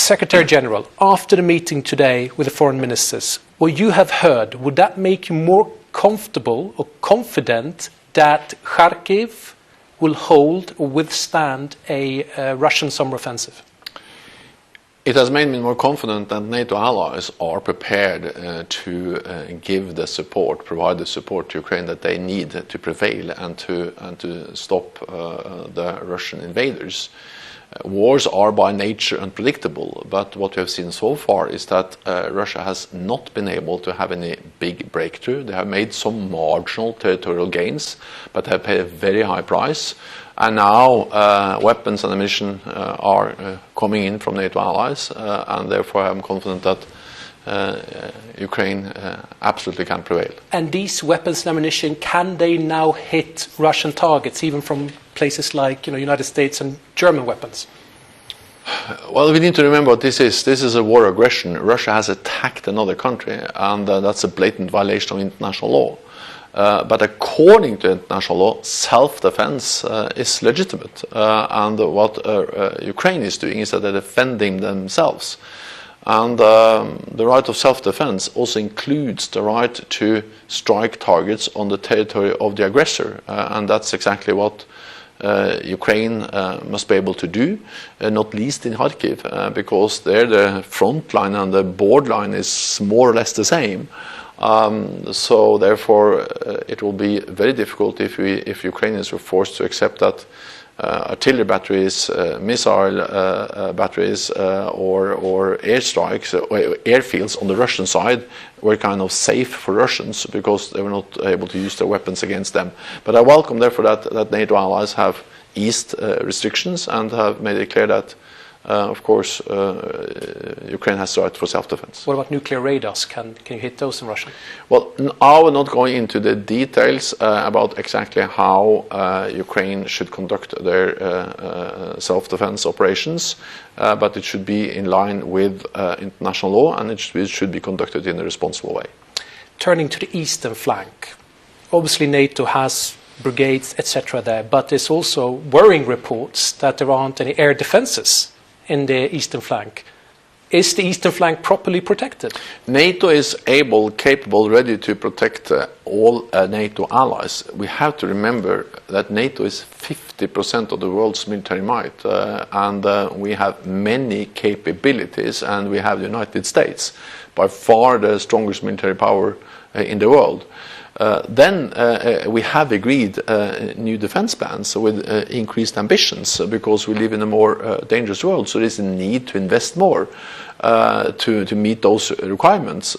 Secretary General, after the meeting today with the foreign ministers, what you have heard, would that make you more comfortable or confident that Kharkiv will hold or withstand a Russian summer offensive? It has made me more confident that NATO allies are prepared to give the support, provide the support to Ukraine that they need to prevail and to stop the Russian invaders. Wars are by nature unpredictable, but what we have seen so far is that Russia has not been able to have any big breakthrough. They have made some marginal territorial gains, but have paid a very high price. And now weapons and ammunition are coming in from NATO allies, and therefore I'm confident that Ukraine absolutely can prevail. And these weapons and ammunition, can they now hit Russian targets, even from places like United States and German weapons? Well, we need to remember what this is. This is a war aggression. Russia has attacked another country, and that's a blatant violation of international law. But according to international law, self-defense is legitimate. And what Ukraine is doing is that they're defending themselves. And the right of self-defense also includes the right to strike targets on the territory of the aggressor. And that's exactly what Ukraine must be able to do, not least in Kharkiv, because there the front line and the borderline is more or less the same. So therefore it will be very difficult if Ukrainians were forced to accept that artillery batteries, missile batteries or airstrikes, or airfields on the Russian side were kind of safe for Russians because they were not able to use their weapons against them. But I welcome therefore that NATO allies have eased restrictions and have made it clear that of course, Ukraine has the right for self-defense. What about nuclear radars? Can you hit those in Russia? Well, I will not go into the details about exactly how Ukraine should conduct their self-defense operations, but it should be in line with international law, and it should be conducted in a responsible way. Turning to the eastern flank, obviously NATO has brigades, etc. there, but there's also worrying reports that there aren't any air defenses in the eastern flank. Is the eastern flank properly protected? NATO is capable, ready to protect all NATO allies. We have to remember that NATO is 50% of the world's military might, and we have many capabilities, and we have the United States, by far the strongest military power in the world. Then we have agreed new defense plans with increased ambitions because we live in a more dangerous world. So there is a need to invest more to meet those requirements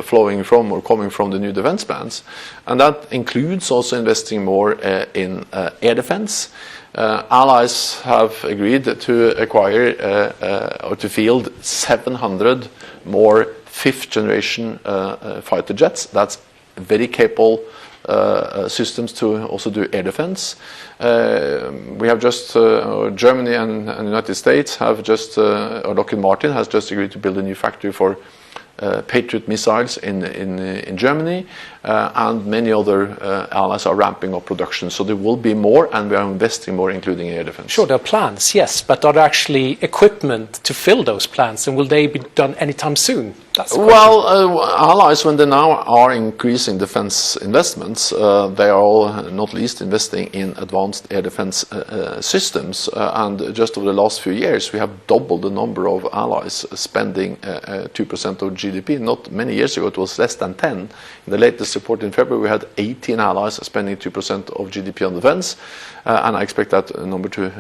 flowing from or coming from the new defense plans. And that includes also investing more in air defense. Allies have agreed to acquire or to field 700 more fifth-generation fighter jets. That's very capable systems to also do air defense. We have just, Germany and the United States have just, or Lockheed Martin has just agreed to build a new factory for Patriot missiles in Germany, and many other allies are ramping up production. So there will be more, and we are investing more, including air defense. Sure, there are plans, yes, but are there actually equipment to fill those plans, and will they be done anytime soon? That's the question. Well, allies, when they now are increasing defense investments, they are all, not least, investing in advanced air defense systems. And just over the last few years, we have doubled the number of allies spending 2% of GDP. Not many years ago, it was less than 10. In the latest report in February, we had 18 allies spending 2% of GDP on defense, and I expect that number to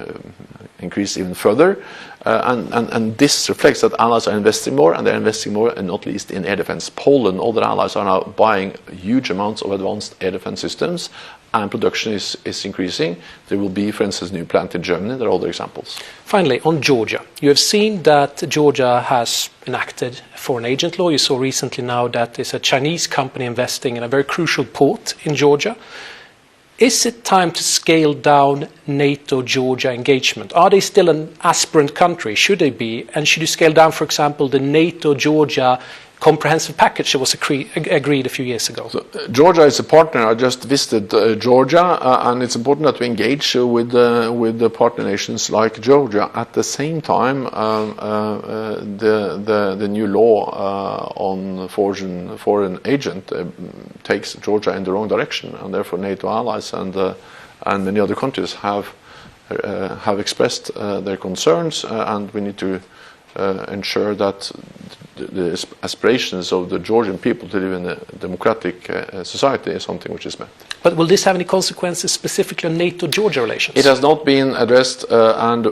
increase even further. And this reflects that allies are investing more, and they're investing more, and not least in air defense. Poland, other allies are now buying huge amounts of advanced air defense systems, and production is increasing. There will be, for instance, a new plant in Germany. There are other examples. Finally, on Georgia. You have seen that Georgia has enacted foreign agent law. You saw recently now that there's a Chinese company investing in a very crucial port in Georgia. Is it time to scale down NATO-Georgia engagement? Are they still an aspirant country? Should they be? And should you scale down, for example, the NATO-Georgia comprehensive package that was agreed a few years ago. So, Georgia is a partner. I just visited Georgia, and it's important that we engage with the partner nations like Georgia. At the same time, the new law on foreign agent takes Georgia in the wrong direction, and therefore NATO allies and many other countries have expressed their concerns, and we need to ensure that the aspirations of the Georgian people to live in a democratic society is something which is met. But will this have any consequences specifically on NATO-Georgia relations? It has not been addressed, and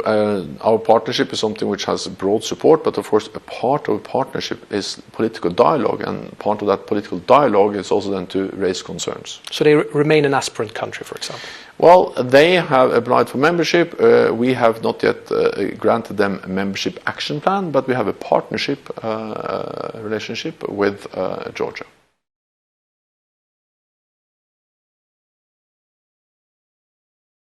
our partnership is something which has broad support, but of course a part of partnership is political dialogue, and part of that political dialogue is also then to raise concerns. So they remain an aspirant country, for example? Well, they have applied for membership. We have not yet granted them a membership action plan, but we have a partnership relationship with Georgia.